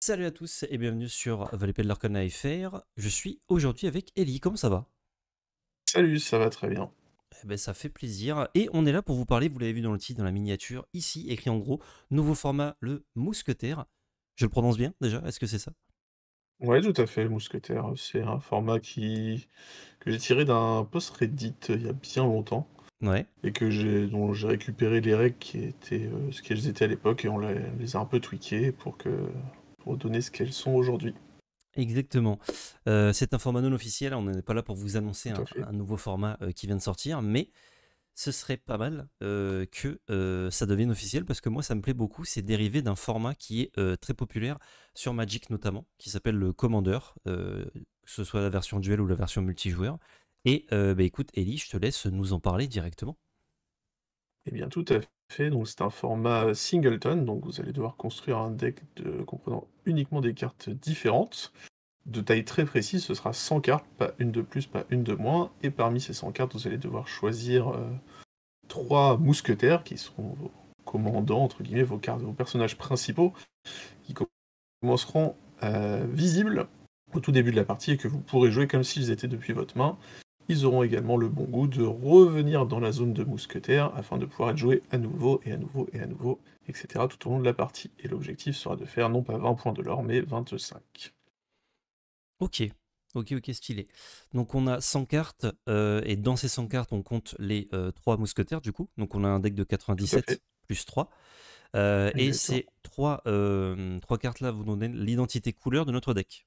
Salut à tous et bienvenue sur The l'épée de l'Arcana FR. Je suis aujourd'hui avec Ellie, comment ça va? Salut, ça va très bien. Eh ben, ça fait plaisir et on est là pour vous parler, vous l'avez vu dans le titre, dans la miniature, ici écrit en gros, nouveau format, le mousquetaire. Je le prononce bien déjà, est-ce que c'est ça? Ouais, tout à fait, le mousquetaire, c'est un format que j'ai tiré d'un post Reddit il y a bien longtemps Ouais, et dont j'ai récupéré les règles qui étaient ce qu'elles étaient à l'époque et on les a un peu tweakées pour donner ce qu'elles sont aujourd'hui. exactement. C'est un format non officiel, on n'est pas là pour vous annoncer Tout à un, fait. un nouveau format qui vient de sortir, mais ce serait pas mal que ça devienne officiel parce que moi ça me plaît beaucoup. C'est dérivé d'un format qui est très populaire sur Magic notamment, qui s'appelle le Commander, que ce soit la version duel ou la version multijoueur. Et bah, écoute, Ellie, je te laisse nous en parler directement. Eh bien, tout à fait. Donc, c'est un format singleton. Donc, vous allez devoir construire un deck comprenant uniquement des cartes différentes, de taille très précise. Ce sera 100 cartes, pas une de plus, pas une de moins. Et parmi ces 100 cartes, vous allez devoir choisir 3 mousquetaires qui seront vos commandants, entre guillemets, vos personnages principaux, qui commenceront visibles au tout début de la partie et que vous pourrez jouer comme s'ils étaient depuis votre main. Ils auront également le bon goût de revenir dans la zone de mousquetaires afin de pouvoir être joués à nouveau et à nouveau et à nouveau, etc. tout au long de la partie. Et l'objectif sera de faire non pas 20 points de l'or, mais 25. Ok, ok, stylé. Donc on a 100 cartes et dans ces 100 cartes on compte les 3 mousquetaires du coup. Donc on a un deck de Tout à fait, 97 plus 3. Et exactement. ces trois cartes-là vous donnent l'identité couleur de notre deck.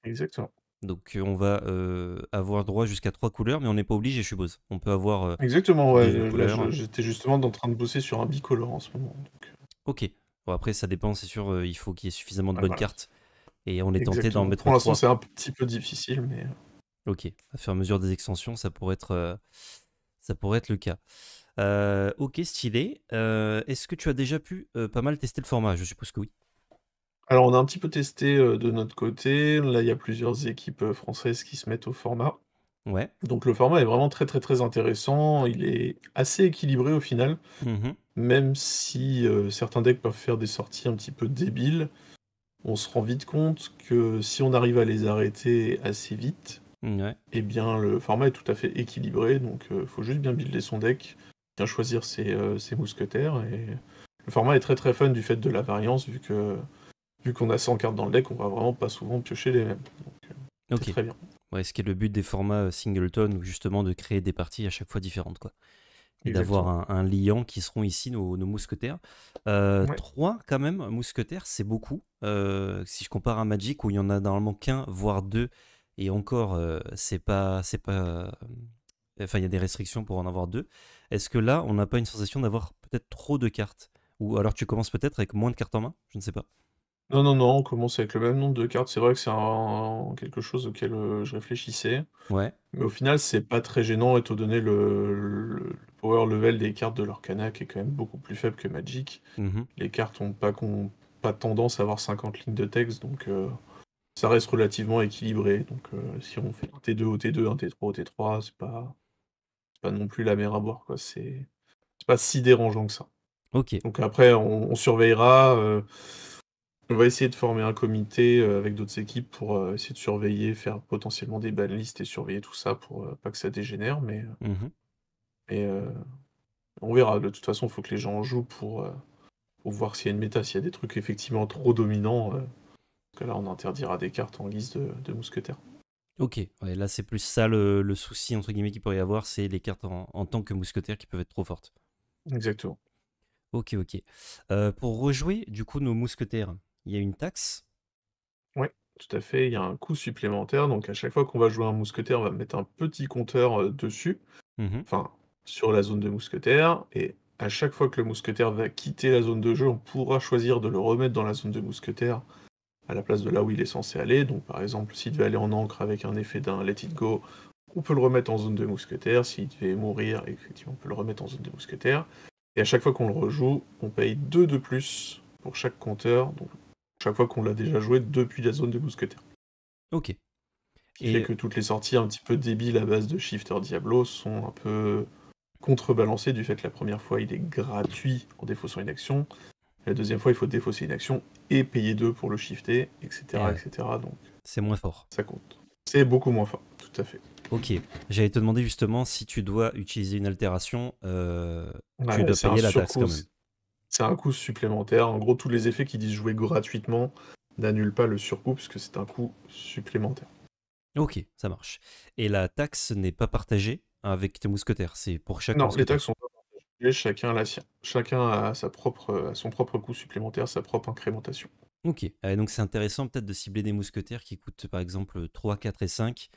Exactement. Donc on va avoir droit jusqu'à 3 couleurs, mais on n'est pas obligé, je suppose. On peut avoir Exactement, ouais, 2 là couleurs. j'étais justement en train de bosser sur un bicolore en ce moment. Donc, Ok. Bon, après, ça dépend, c'est sûr, il faut qu'il y ait suffisamment de ouais, bonnes voilà. cartes. Et on est tenté d'en Exactement. mettre Pour l'instant, 3. c'est un petit peu difficile, mais Ok. À fur et à mesure des extensions, ça pourrait être le cas. Ok, stylé. Est-ce que tu as déjà pu pas mal tester le format? Je suppose que oui. alors on a un petit peu testé, de notre côté. Là, il y a plusieurs équipes, françaises qui se mettent au format. Ouais. Donc le format est vraiment très, très, très intéressant. Il est assez équilibré au final, Mhm. même si, certains decks peuvent faire des sorties un petit peu débiles. On se rend vite compte que si on arrive à les arrêter assez vite, Ouais. eh bien le format est tout à fait équilibré. Donc, faut juste bien builder son deck, bien choisir ses mousquetaires et le format est très, très fun du fait de la variance vu qu'on a 100 cartes dans le deck, on va vraiment pas souvent piocher les mêmes. Donc, c'est Ok. très bien. Ouais, ce qui est le but des formats singleton, ou justement de créer des parties à chaque fois différentes, quoi. Et d'avoir Exactement. un liant qui seront ici nos mousquetaires. Ouais. 3 quand même, mousquetaires, c'est beaucoup. Si je compare à Magic où il y en a normalement qu'un, voire deux, et encore, enfin, il y a des restrictions pour en avoir deux. Est-ce que là, on n'a pas une sensation d'avoir peut-être trop de cartes? Ou alors tu commences peut-être avec moins de cartes en main? Je ne sais pas. Non, non, non, on commence avec le même nombre de cartes. C'est vrai que c'est quelque chose auquel je réfléchissais. Ouais. Mais au final, c'est pas très gênant étant donné le power level des cartes de l'Arcana qui est quand même beaucoup plus faible que Magic. Mhm. Les cartes ont pas tendance à avoir 50 lignes de texte, donc ça reste relativement équilibré. Donc si on fait un T2 au T2, un T3 au T3, c'est pas non plus la mer à boire, quoi. C'est pas si dérangeant que ça. Ok. Donc après, on surveillera. On va essayer de former un comité avec d'autres équipes pour essayer de surveiller, faire potentiellement des banlists et surveiller tout ça pour pas que ça dégénère. Mhm. Mais on verra. De toute façon, il faut que les gens jouent pour voir s'il y a une méta, s'il y a des trucs effectivement trop dominants. Parce que là, on interdira des cartes en guise de mousquetaire. Ok, ouais, là c'est plus ça le souci entre guillemets qu'il pourrait y avoir, c'est les cartes en tant que mousquetaire qui peuvent être trop fortes. Exactement. Ok. Pour rejouer du coup nos mousquetaires, il y a une taxe. Ouais, tout à fait. Il y a un coût supplémentaire. Donc à chaque fois qu'on va jouer un mousquetaire, on va mettre un petit compteur dessus. Mhm. Enfin, sur la zone de mousquetaire, et à chaque fois que le mousquetaire va quitter la zone de jeu, on pourra choisir de le remettre dans la zone de mousquetaire à la place de là où il est censé aller. Donc par exemple, s'il devait aller en encre avec un effet d'un Let It Go, on peut le remettre en zone de mousquetaire. S'il devait mourir, effectivement, on peut le remettre en zone de mousquetaire. Et à chaque fois qu'on le rejoue, on paye 2 de plus pour chaque compteur, donc chaque fois qu'on l'a déjà joué depuis la zone de mousquetaire. Ok. Ce qui fait Et que toutes les sorties un petit peu débiles à base de Shifter Diablo sont un peu contrebalancé du fait que la première fois il est gratuit en défaussant une action, La deuxième fois, il faut défausser une action et payer 2 pour le shifter, etc., Et ouais, etc. Donc c'est moins fort. ça compte. C'est beaucoup moins fort, tout à fait. Ok, j'allais te demander justement si tu dois utiliser une altération, tu Ouais, dois c'est un payer la taxe surcoût, quand même. c'est un coût supplémentaire. En gros, tous les effets qui disent jouer gratuitement n'annulent pas le surcoût puisque c'est un coût supplémentaire. Ok, ça marche. Et la taxe n'est pas partagée avec tes mousquetaires, c'est pour chaque Non, les mousquetaire. taxes sont pas partagées, chacun a la sienne. Chacun a son propre coût supplémentaire, sa propre incrémentation. Ok, donc c'est intéressant peut-être de cibler des mousquetaires qui coûtent par exemple 3, 4 et 5.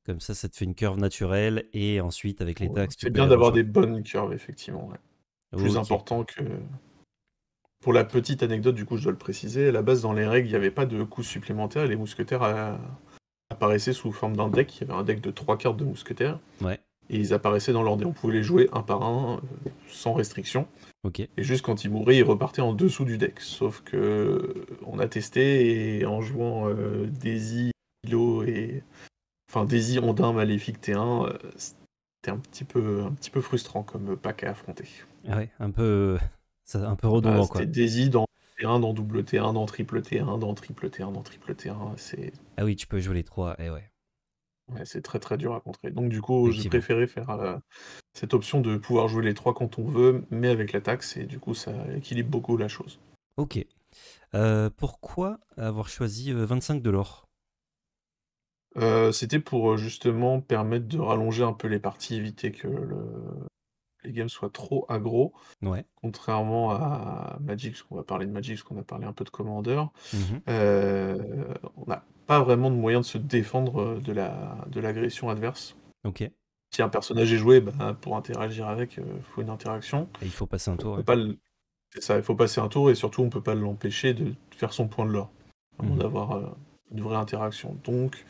Comme ça te fait une curve naturelle et ensuite avec les Ouais. taxes, tu C'est peux bien les d'avoir rejoindre. des bonnes curves, effectivement. Ouais. Plus Ok, important que... Pour la petite anecdote, du coup, je dois le préciser, à la base, dans les règles, il n'y avait pas de coût supplémentaire et les mousquetaires apparaissaient sous forme d'un deck. Il y avait un deck de 3 cartes de mousquetaires ouais, et ils apparaissaient dans l'ordre. On pouvait les jouer un par un, sans restriction. ok. Et juste quand ils mouraient, ils repartaient en dessous du deck. Sauf que on a testé et en jouant Daisy, Hilo et... Enfin, Daisy, Ondin, Maléfique, T1, c'était un petit peu frustrant comme pack à affronter. Ouais, un peu, un peu Voilà, redondant quoi. c'était Daisy dans T1, dans double T1, dans triple T1, dans triple T1, dans triple T1. Ah oui, tu peux jouer les trois, et ouais, Ouais, c'est très très dur à contrer. Donc du coup, j'ai effectivement. préféré faire cette option de pouvoir jouer les trois quand on veut, mais avec la taxe, et du coup ça équilibre beaucoup la chose. Ok. Pourquoi avoir choisi 25 de l'or? C'était pour justement permettre de rallonger un peu les parties, éviter que les games soient trop aggro, Ouais. contrairement à Magic, parce qu'on va parler de Magic, parce qu'on a parlé un peu de Commander. Mhm. On n'a pas vraiment de moyen de se défendre de l'agression adverse. Ok. Et Si un personnage est joué, bah, pour interagir avec, faut une interaction. il faut passer un On tour, peut ouais. pas c'est ça, il faut passer un tour et surtout on peut pas l'empêcher de faire son point de l'or, avant Mhm. d'avoir une vraie interaction. Donc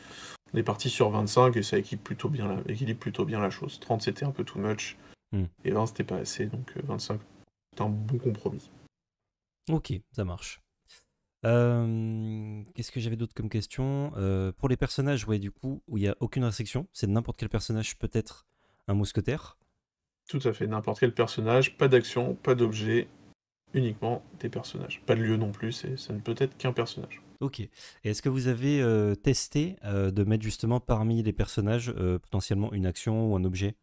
on est parti sur 25 et ça équilibre plutôt bien la chose. 30 c'était un peu too much Mhm. et 20 c'était pas assez, donc 25 c'est un bon compromis. Ok, ça marche. Qu'est-ce que j'avais d'autre comme question? Pour les personnages, ouais, du coup, où il n'y a aucune restriction, c'est n'importe quel personnage peut être un mousquetaire. Tout à fait, n'importe quel personnage, pas d'action, pas d'objet, uniquement des personnages. Pas de lieu non plus, ça ne peut être qu'un personnage. Ok. Et est-ce que vous avez testé de mettre justement parmi les personnages potentiellement une action ou un objet?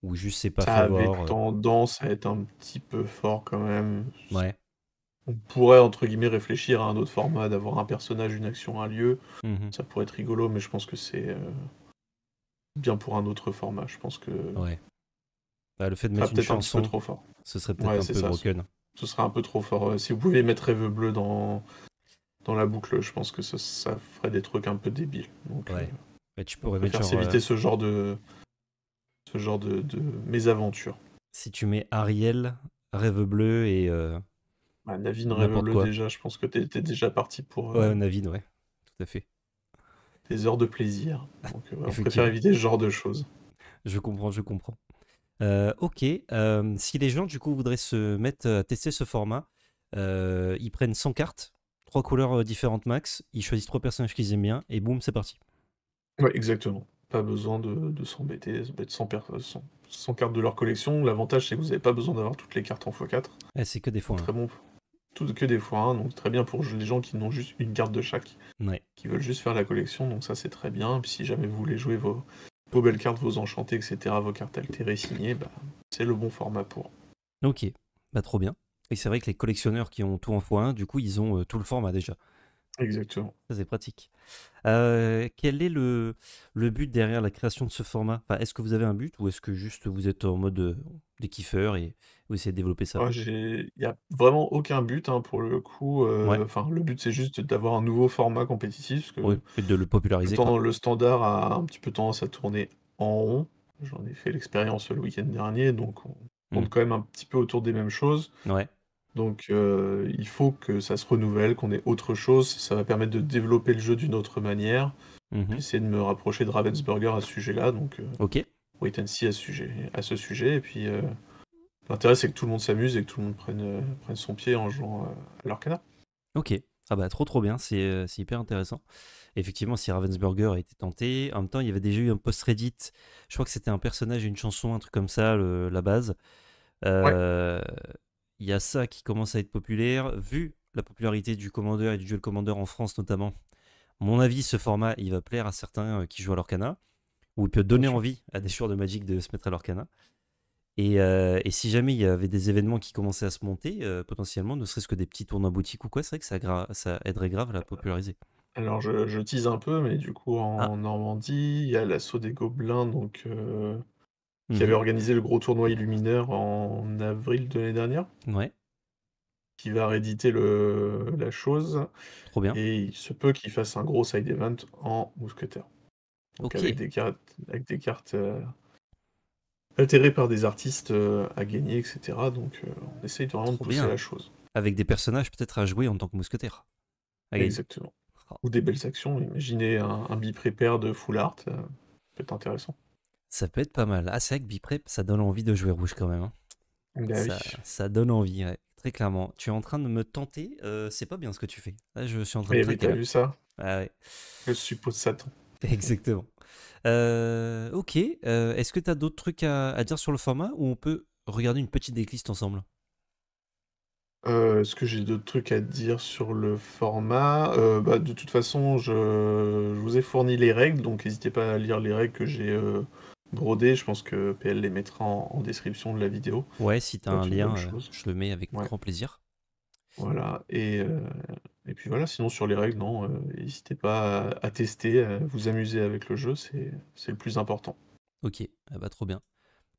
Ou juste c'est pas Ça fait avait voir tendance à être un petit peu fort quand même. Ouais. On pourrait, entre guillemets, réfléchir à un autre format, d'avoir un personnage, une action, un lieu. Mhm. Ça pourrait être rigolo, mais je pense que c'est bien pour un autre format. Je pense que Ouais. Bah, le fait de ça sera mettre une peut-être un petit peu chanson, trop fort. ce serait peut-être Ouais, un c'est peu ça. broken. Ce sera un peu trop fort. Si vous pouviez mettre Rêve Bleu dans la boucle, je pense que ça ferait des trucs un peu débiles. Donc, Ouais. Bah, tu on pourrais mettre préfère genre, s'éviter ce genre de mésaventure. si tu mets Ariel, Rêve Bleu et Bah, Navine Rêve n'importe Bleu, quoi. déjà, je pense que t'es déjà parti pour Ouais, Navine, ouais. Tout à fait. des heures de plaisir. Donc, on préfère Effectivement. éviter ce genre de choses. Je comprends, je comprends. Ok. Si les gens, du coup, voudraient se mettre à tester ce format, ils prennent 100 cartes, 3 couleurs différentes max, ils choisissent 3 personnages qu'ils aiment bien, et boum, c'est parti. Ouais, exactement. Pas besoin de s'embêter, ça peut être 100 cartes de leur collection. L'avantage, c'est que vous n'avez pas besoin d'avoir toutes les cartes en x4. Ouais, c'est que des fois, Donc hein. très bon, que des fois 1, donc très bien pour les gens qui n'ont juste une carte de chaque, Ouais. qui veulent juste faire la collection, donc ça c'est très bien. Et puis si jamais vous voulez jouer vos belles cartes, vos enchantés, etc., vos cartes altérées signées, bah, c'est le bon format pour. Ok. Bah, trop bien. Et c'est vrai que les collectionneurs qui ont tout en x1, du coup, ils ont tout le format déjà. Exactement. Ça, c'est pratique. Quel est le but derrière la création de ce format? Enfin, est-ce que vous avez un but ou est-ce que juste vous êtes en mode des kiffeurs et vous essayez de développer ça? Il n'y a vraiment aucun but hein, pour le coup. Ouais, Enfin, le but c'est juste d'avoir un nouveau format compétitif, parce oui, que et de le populariser, quoi. le standard a un petit peu tendance à tourner en rond. J'en ai fait l'expérience le week-end dernier, donc on Hmm. tourne quand même un petit peu autour des mêmes choses. Ouais. Donc il faut que ça se renouvelle, qu'on ait autre chose. Ça va permettre de développer le jeu d'une autre manière. Mhm. J'essaie de me rapprocher de Ravensburger à ce sujet-là, donc Ok. wait and see à ce sujet. Et puis l'intérêt c'est que tout le monde s'amuse et que tout le monde prenne son pied en jouant à leur canard. Ok. Ah bah trop bien, c'est hyper intéressant. Effectivement, si Ravensburger a été tenté, en même temps, il y avait déjà eu un post Reddit. Je crois que c'était un personnage, une chanson, un truc comme ça, la base. Ouais. Euh, il y a ça qui commence à être populaire. Vu la popularité du Commander et du Duel Commander en France notamment, à mon avis, ce format, il va plaire à certains qui jouent à l'Orcana, ou il peut bien donner sûr. envie à des joueurs de Magic de se mettre à l'Orcana. Et si jamais il y avait des événements qui commençaient à se monter, potentiellement, ne serait-ce que des petits tournois boutiques ou quoi, c'est vrai que ça aiderait grave à la populariser. Alors je tease un peu, mais du coup Ah, en Normandie, il y a l'Assaut des Gobelins, donc qui avait mhm, organisé le gros tournoi Illumineur en avril de l'année dernière, ouais, qui va rééditer la chose, trop bien. et il se peut qu'il fasse un gros side event en mousquetaire. Donc Ok, avec des cartes altérées par des artistes à gagner, etc. Donc on essaye vraiment de trop pousser la bien. chose. Avec des personnages peut-être à jouer en tant que mousquetaire, à gagner. Exactement. Oh, Ou des belles actions. Imaginez un bi-prépare de full art, peut être intéressant. ça peut être pas mal. Ah, c'est vrai que Biprep, ça donne envie de jouer rouge quand même, hein. Bah oui. Ça donne envie, ouais, très clairement. Tu es en train de me tenter, c'est pas bien ce que tu fais. Là, je suis en train de Eh oui, craquer t'as là. vu ça? Ah ouais, Je suppose Satan. exactement. Ok, est-ce que tu as d'autres trucs à dire sur le format ou on peut regarder une petite decklist ensemble? Est-ce que j'ai d'autres trucs à dire sur le format? Bah, de toute façon, je vous ai fourni les règles, donc n'hésitez pas à lire les règles que j'ai brodées. Je pense que PL les mettra en description de la vidéo. Ouais, si tu as Ça va un être une bonne lien, chose. je le mets avec Ouais, grand plaisir. voilà. Et puis voilà, sinon sur les règles, non, n'hésitez pas à tester, à vous amuser avec le jeu, c'est le plus important. Ok, ah bah trop bien.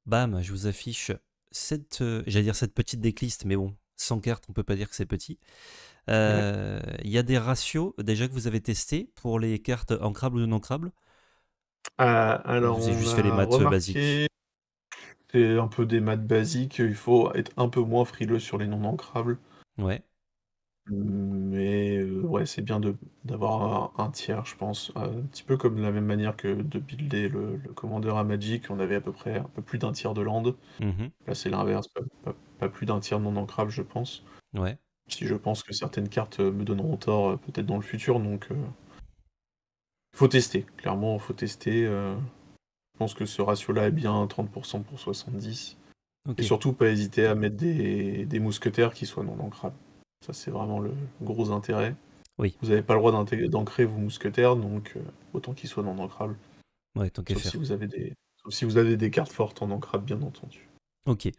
Bam, je vous affiche j'allais dire cette petite decklist, mais bon, sans carte, on peut pas dire que c'est petit. Ouais. Il y a des ratios déjà que vous avez testés pour les cartes ancrables ou non ancrables? Ou Alors vous avez on juste fait les a maths basiques? remarqué, c'est un peu des maths basiques, il faut être un peu moins frileux sur les non ancrables. Ouais. Mais ouais, c'est bien d'avoir un tiers, je pense. Un petit peu comme de la même manière que de builder le commandeur à Magic, on avait à peu près un peu plus d'un tiers de land. Mhm. Là, c'est l'inverse, pas plus d'un tiers non ancrable, je pense. Ouais. Si je pense que certaines cartes me donneront tort peut-être dans le futur, donc faut tester. Clairement, faut tester. Je pense que ce ratio-là est bien 30% pour 70. Et Ok. surtout, pas hésiter à mettre des mousquetaires qui soient non ancrables. Ça, c'est vraiment le gros intérêt. Oui. Vous n'avez pas le droit d'ancrer vos mousquetaires, donc autant qu'ils soient non ancrables. Ouais, tant qu'à Sauf si faire. vous avez des cartes fortes en ancrable, bien entendu. Ok.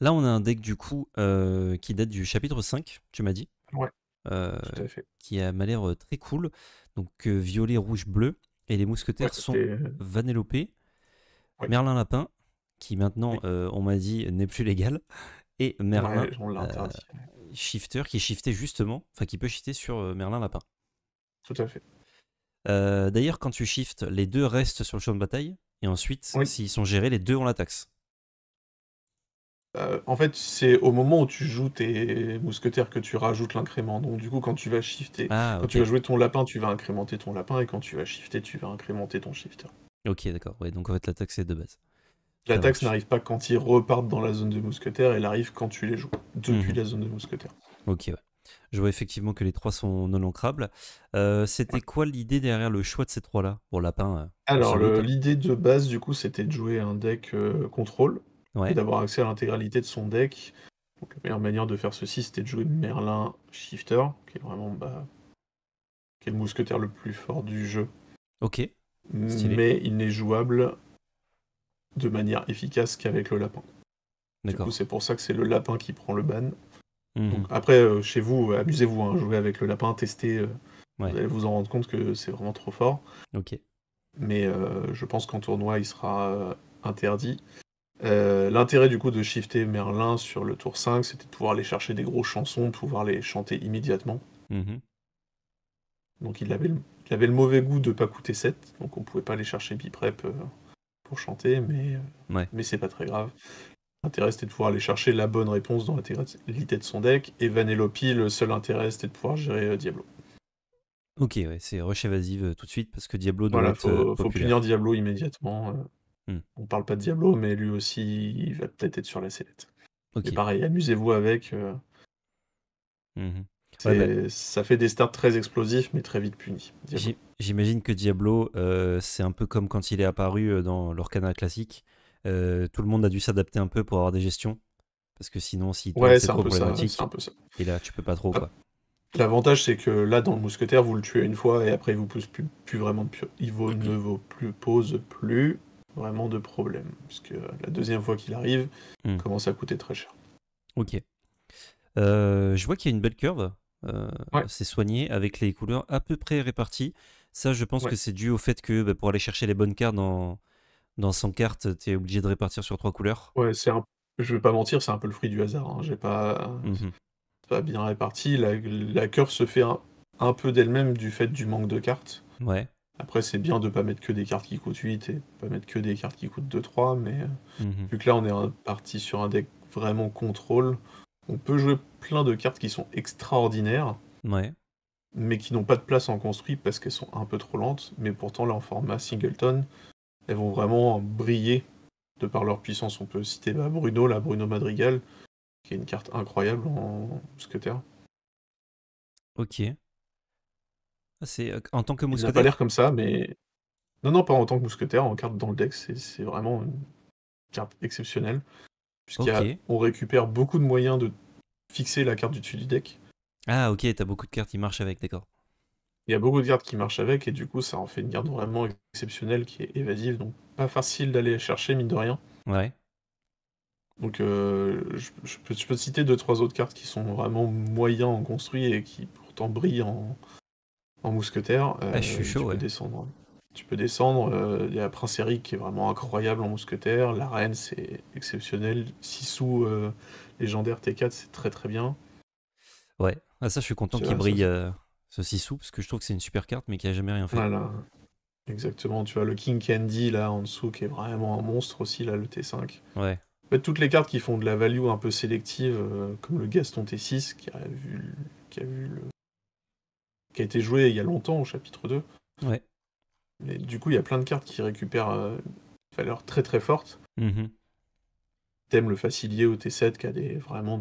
Là, on a un deck du coup qui date du chapitre 5, tu m'as dit, Ouais, euh, tout à fait. qui a m'a l'air très cool. Donc violet, rouge, bleu. Et les Ouais, mousquetaires sont c'est. Vanellope, Ouais, Merlin Lapin, qui maintenant, oui. on m'a dit, n'est plus légal, et Merlin Ouais, on l'a euh, interdit. Ouais. Shifter, qui est shifté justement, enfin qui peut shifter sur Merlin Lapin. Tout à fait. D'ailleurs, quand tu shifts, les deux restent sur le champ de bataille, et ensuite, Oui. s'ils sont gérés, les deux ont la taxe. En fait, c'est au moment où tu joues tes mousquetaires que tu rajoutes l'incrément. Donc, du coup, quand tu vas shifter, Ah, quand tu vas ok. jouer ton lapin, tu vas incrémenter ton lapin, et quand tu vas shifter, tu vas incrémenter ton shifter. Ok, d'accord. Ouais, donc en fait, la taxe est de base. La Ça taxe marche. n'arrive pas quand ils repartent dans la zone de mousquetaires, elle arrive quand tu les joues, depuis Mhm. la zone de mousquetaires. Ok, ouais. Je vois effectivement que les trois sont non ancrables. C'était Ouais. quoi l'idée derrière le choix de ces trois-là? Bon, lapin, on Alors, s'en doute, hein. l'idée de base, du coup, c'était de jouer un deck contrôle et Ouais. d'avoir accès à l'intégralité de son deck. Donc, la meilleure manière de faire ceci, c'était de jouer Merlin Shifter, qui est vraiment qui est le mousquetaire le plus fort du jeu. Ok. Stylé. Mais il n'est jouable de manière efficace qu'avec le lapin. Du coup, D'accord. c'est pour ça que c'est le lapin qui prend le ban. Donc, Mhm. après, chez vous, amusez-vous, hein, jouez avec le lapin, testez. Vous Ouais. allez vous en rendre compte que c'est vraiment trop fort. Ok. Mais je pense qu'en tournoi, il sera interdit. L'intérêt du coup de shifter Merlin sur le tour 5, c'était de pouvoir aller chercher des grosses chansons, de pouvoir les chanter immédiatement. Mhm. Donc il avait le mauvais goût de pas coûter 7, donc on pouvait pas aller chercher Biprep pour chanter, Ouais. mais c'est pas très grave. L'intérêt c'était de pouvoir aller chercher la bonne réponse dans l'intégralité de son deck, et Vanellope, le seul intérêt c'était de pouvoir gérer Diablo. Ok, ouais. C'est rush évasive tout de suite parce que Diablo doit Voilà, être faut punir populaire. Diablo immédiatement. Hmm. On parle pas de Diablo, mais lui aussi il va peut-être être sur la sellette. Ok. Mais pareil, amusez-vous avec. Mhm. Ouais, bah, Ça fait des starts très explosifs, mais très vite punis, Diablo. j'imagine que Diablo, c'est un peu comme quand il est apparu dans l'Orcana classique. Tout le monde a dû s'adapter un peu pour avoir des gestions. Parce que sinon, s'il tourne, Ouais, c'est c'est un trop peu ça, c'est problématique. un peu ça. Et là, tu peux pas trop, Ah, quoi. l'avantage, c'est que là, dans le mousquetaire, vous le tuez une fois et après, il vous pose plus vraiment de ne vous pose plus vraiment de problème. Puisque la deuxième fois qu'il arrive, Hmm. il commence à coûter très cher. Ok. Je vois qu'il y a une belle curve. Ouais, C'est soigné avec les couleurs à peu près réparties. Ça, je pense que ouais, c'est dû au fait que pour aller chercher les bonnes cartes dans 100 cartes, tu es obligé de répartir sur 3 couleurs. ouais, je vais pas mentir, c'est un peu le fruit du hasard, hein. J'ai pas... Mhm. C'est pas bien réparti. La curve se fait un peu d'elle-même du fait du manque de cartes. Ouais. Après, c'est bien de pas mettre que des cartes qui coûtent 8 et pas mettre que des cartes qui coûtent 2-3, mais Mhm. vu que là, on est parti sur un deck vraiment contrôle, on peut jouer plein de cartes qui sont extraordinaires, Ouais. mais qui n'ont pas de place en construit parce qu'elles sont un peu trop lentes, mais pourtant, là, en format singleton, elles vont vraiment briller de par leur puissance. On peut citer Bruno Madrigal, qui est une carte incroyable en mousquetaire. Ok. En tant que Il n'a pas l'air mousquetaire? comme ça, mais non, non, pas en tant que mousquetaire, en carte dans le deck, c'est vraiment une carte exceptionnelle, Ok. on récupère beaucoup de moyens de fixer la carte du dessus du deck. Ah, ok, t'as beaucoup de cartes qui marchent avec, d'accord. Il y a beaucoup de cartes qui marchent avec, et du coup, ça en fait une carte vraiment exceptionnelle qui est évasive, donc pas facile d'aller chercher, mine de rien. Ouais. Donc, je peux te citer 2-3 autres cartes qui sont vraiment moyens en construit et qui pourtant brillent en mousquetaire. Ah, je suis chaud, Tu peux ouais. descendre. Tu peux descendre. Il y a Prince Eric qui est vraiment incroyable en mousquetaire. La reine, c'est exceptionnel. Sissou, légendaire T4, c'est très très bien. Ouais. Ah, ça, je suis content qu'il Ça, brille ce Sissou, parce que je trouve que c'est une super carte, mais qui a jamais rien fait. voilà, exactement. Tu as le King Candy là en dessous qui est vraiment un monstre aussi, là, le T5. Ouais. En fait, toutes les cartes qui font de la value un peu sélective, comme le Gaston T6 qui a vu qui a été joué il y a longtemps au chapitre 2. Ouais. Mais du coup, il y a plein de cartes qui récupèrent une valeur très très forte. Mhm. T'aimes le Facilier au T7 qui a vraiment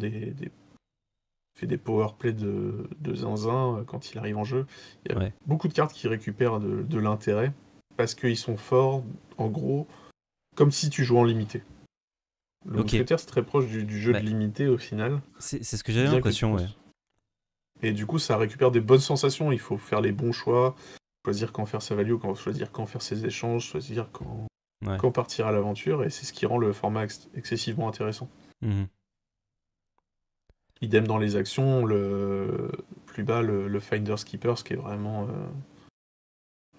fait des powerplays de zinzin quand il arrive en jeu. Il y a Ouais. beaucoup de cartes qui récupèrent de l'intérêt parce qu'ils sont forts, en gros, comme si tu jouais en limité. Le Ok. mousquetaire, c'est très proche du jeu de Bah, limité au final, c'est ce que j'avais bien que tu l'impression, ouais. penses. Et du coup, ça récupère des bonnes sensations. Il faut faire les bons choix, choisir quand faire sa value, choisir quand faire ses échanges, choisir Ouais. quand partir à l'aventure, et c'est ce qui rend le format excessivement intéressant. Mhm. Idem dans les actions, plus bas, le Finder's Keepers, qui est vraiment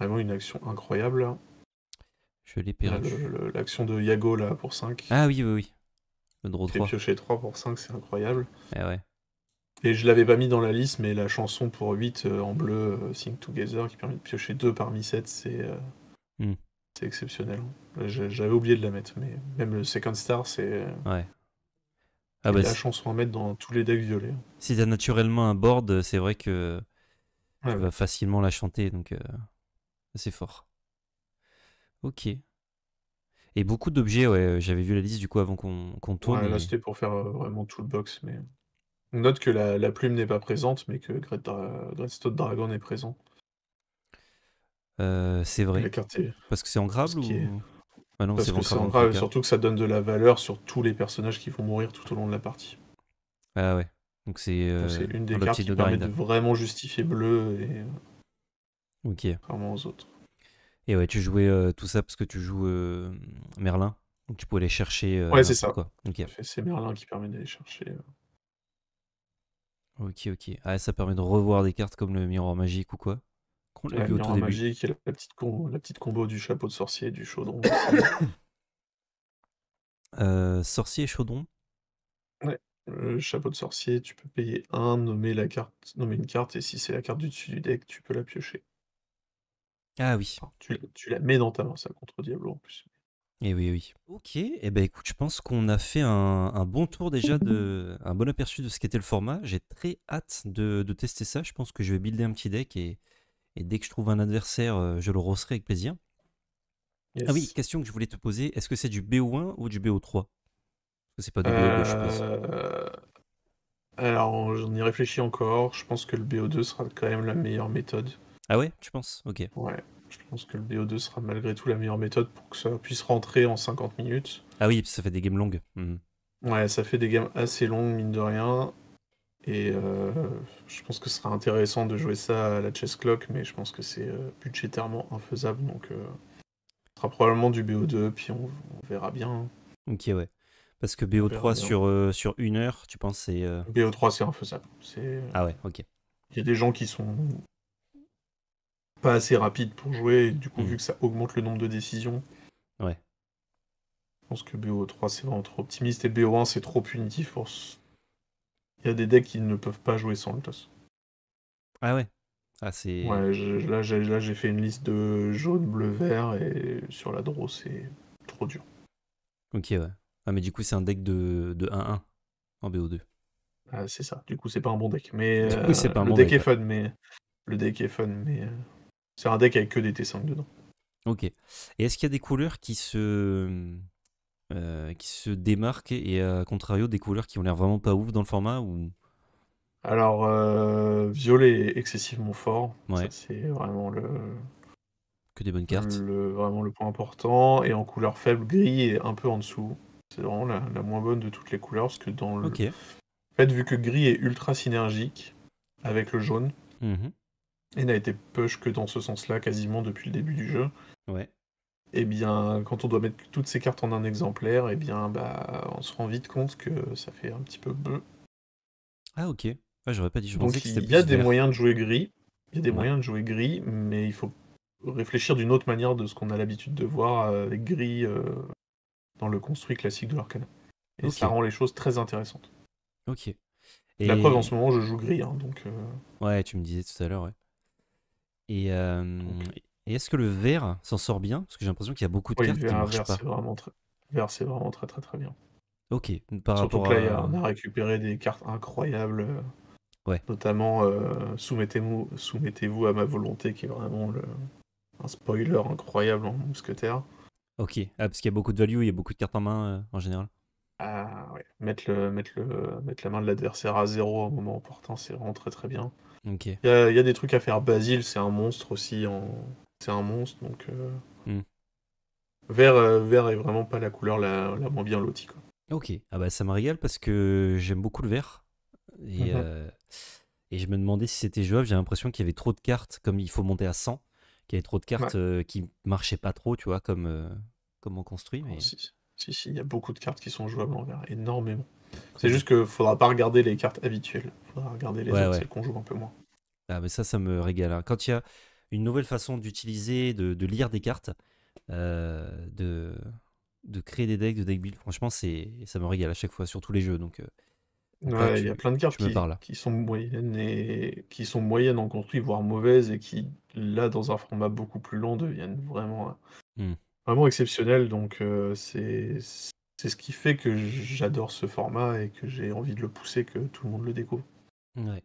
une action incroyable. Je l'ai Là, perdu. l'action de Yago là, pour 5, Ah oui, oui, oui. Le draw qui fait 3. piocher 3 pour 5, c'est incroyable. Eh ouais. Et je l'avais pas mis dans la liste, mais la chanson pour 8 en bleu, Sing Together, qui permet de piocher 2 parmi 7, Hmm. c'est exceptionnel. J'avais oublié de la mettre, mais même le Second Star, Ouais. Ah c'est bah, la chanson à mettre dans tous les decks violets. si t'as naturellement un board, c'est vrai que Ouais, tu ouais. vas facilement la chanter, donc c'est fort. Ok. Et beaucoup d'objets, ouais, j'avais vu la liste du coup avant qu'on tourne Ouais, là, et c'était pour faire vraiment tout le box, mais... On note que la plume n'est pas présente, mais que Greatstone Dragon est présent. c'est Et vrai. la carte est... Parce que c'est Parce, ancrable ou... Ah non, c'est parce que c'est bancrable en dans tous les grave, et cas. surtout que ça donne de la valeur sur tous les personnages qui vont mourir tout au long de la partie. Ah ouais. Donc c'est Donc c'est une des un cartes petit qui de permet de grind. vraiment justifier bleu et Ok. contrairement aux autres. Et ouais, tu jouais tout ça parce que tu joues Merlin. Donc tu pouvais aller chercher Ouais, c'est n'importe ça. quoi. Ok. Tout à fait. C'est Merlin qui permet d'aller chercher. Ok, ok. Ah, ça permet de revoir des cartes comme le miroir magique ou quoi. Qu'on l'a Ouais, vu au tout Miroir début. Magique et la petite combo du chapeau de sorcier et du chaudron aussi. Sorcier et chaudron. Ouais. Le chapeau de sorcier, tu peux payer un, nommer une carte, et si c'est la carte du dessus du deck, tu peux la piocher. Ah oui. Enfin, tu la mets dans ta main, ça contre Diablo en plus. Et oui, oui. Ok, et ben écoute, je pense qu'on a fait un bon tour déjà, un bon aperçu de ce qu'était le format. J'ai très hâte de tester ça. Je pense que je vais builder un petit deck et dès que je trouve un adversaire, je le rosserai avec plaisir. Ah oui, Yes. question que je voulais te poser, est-ce que c'est du BO1 ou du BO3? Parce que c'est pas du BO2, je suppose. Euh, Alors, j'en ai réfléchi encore. Je pense que le BO2 sera quand même la meilleure méthode. Ah ouais, tu penses? Ok. Ouais, je pense que le BO2 sera malgré tout la meilleure méthode pour que ça puisse rentrer en 50 minutes. Ah oui, ça fait des games longues. Mhm. Ouais, ça fait des gammes assez longues, mine de rien. Et je pense que ce sera intéressant de jouer ça à la chess clock, mais je pense que c'est budgétairement infaisable. Donc, ce sera probablement du BO2, puis on verra bien, hein. Ok, ouais. Parce que On verra BO3 bien. sur 1 heure, tu penses c'est. BO3, c'est infaisable. Ah ouais, ok. Il y a des gens qui sont pas assez rapides pour jouer, et du coup, Hmm. vu que ça augmente le nombre de décisions, Ouais. je pense que BO3, c'est vraiment trop optimiste, et BO1, c'est trop punitif pour... Il y a des decks qui ne peuvent pas jouer sans le toss. Ah ouais. Ah, c'est. Ouais, là, j'ai fait une liste de jaune, bleu, vert, et sur la draw, c'est trop dur. Ok, ouais. Ah, mais du coup, c'est un deck de 1-1 en BO2. Ah, c'est ça. Du coup, c'est pas un bon deck. Mais Du coup, c'est pas un le bon deck deck, est ouais. fun, mais c'est un deck avec que des T5 dedans. Ok. Et est-ce qu'il y a des couleurs qui se démarquent et à contrario des couleurs qui ont l'air vraiment pas ouf dans le format ou. Alors, violet est excessivement fort. Ça, Ouais, c'est vraiment que des bonnes cartes. vraiment le point important. Et en couleur faible, gris est un peu en dessous. C'est vraiment la moins bonne de toutes les couleurs. Parce que Ok. En fait, vu que gris est ultra synergique avec le jaune, Mhm. et n'a été push que dans ce sens-là quasiment depuis le début du jeu, Ouais. et bien, quand on doit mettre toutes ces cartes en un exemplaire, et bien, bah, on se rend vite compte que ça fait un petit peu bleu. Ah, ok. Ah, j'aurais pas dit. Je pensais Donc que c'était il y a plus des vert. moyens de jouer gris. Il y a des Ouais. moyens de jouer gris, mais il faut réfléchir d'une autre manière de ce qu'on a l'habitude de voir avec gris dans le construit classique de l'Arcana. Et ça Ok. rend les choses très intéressantes. Ok. La preuve, en Et ce moment, je joue gris, hein, donc, ouais, tu me disais tout à l'heure, ouais. Et, donc, et est-ce que le vert s'en sort bien? Parce que j'ai l'impression qu'il y a beaucoup de oui, cartes qui marchent vert, pas. c'est vraiment très très très bien. Ok, par Surtout rapport que là, à. on a récupéré des cartes incroyables, Ouais, notamment Soumettez-vous à ma volonté, qui est vraiment un spoiler incroyable en mousquetaire. ok. Ah, parce qu'il y a beaucoup de value, il y a beaucoup de cartes en main en général. Ah ouais, mettre la main de l'adversaire à zéro au moment opportun, c'est vraiment très très bien. Ok. Il y a des trucs à faire. Basile, c'est un monstre aussi. C'est un monstre, donc Hmm. vert est vraiment pas la couleur la moins bien lotie, quoi. Ok. Ah bah ça me régale parce que j'aime beaucoup le vert. Et, Mhm. euh, et je me demandais si c'était jouable. J'ai l'impression qu'il y avait trop de cartes, comme il faut monter à 100, qu'il y avait trop de Ouais. cartes qui marchaient pas trop, tu vois, comme on construit. Oh, Mais si, il y a beaucoup de cartes qui sont jouables en vert, énormément. très C'est bien. juste que faudra pas regarder les cartes habituelles. Faudra regarder les Ouais, autres, ouais. celles qu'on joue un peu moins. Ah, mais ça me régale, hein. Quand il y a une nouvelle façon d'utiliser, de lire des cartes, de créer des decks, de deck build, franchement, ça me régale à chaque fois sur tous les jeux. Donc là, Ouais, il y a plein de cartes tu me parles. qui sont moyennes et qui sont moyennes en construit, voire mauvaises, et qui, là, dans un format beaucoup plus long, deviennent Hmm. vraiment exceptionnelles. Donc, c'est ce qui fait que j'adore ce format et que j'ai envie de le pousser, que tout le monde le découvre. Ouais.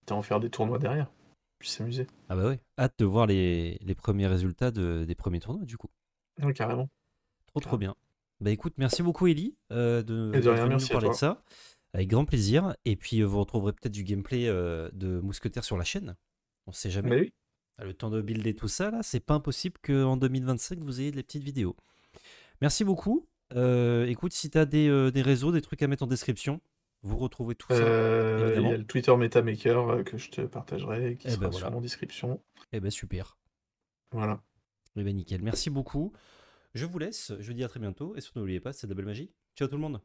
Et en faire des tournois derrière, puis s'amuser. Ah bah ouais. Hâte de voir les premiers résultats des premiers tournois, du coup. Ouais, carrément, Trop, trop carrément. bien. Bah écoute, merci beaucoup, Ellie, Et de d'être rien, venu nous merci à parler de toi. ça. Avec grand plaisir. Et puis, vous retrouverez peut-être du gameplay de Mousquetaire sur la chaîne. On sait jamais. Mais oui. Le temps de builder tout ça, là, c'est pas impossible qu'en 2025, vous ayez des petites vidéos. Merci beaucoup. Écoute, si tu as des réseaux, des trucs à mettre en description, vous retrouvez tout ça, Il y a évidemment. le Twitter MetaMaker que je te partagerai et qui Eh ben sera sur voilà. mon description. Eh ben super. Voilà. Eh ben nickel. Merci beaucoup. Je vous laisse. Je vous dis à très bientôt. Et surtout, n'oubliez pas, c'est de la belle magie. Ciao tout le monde.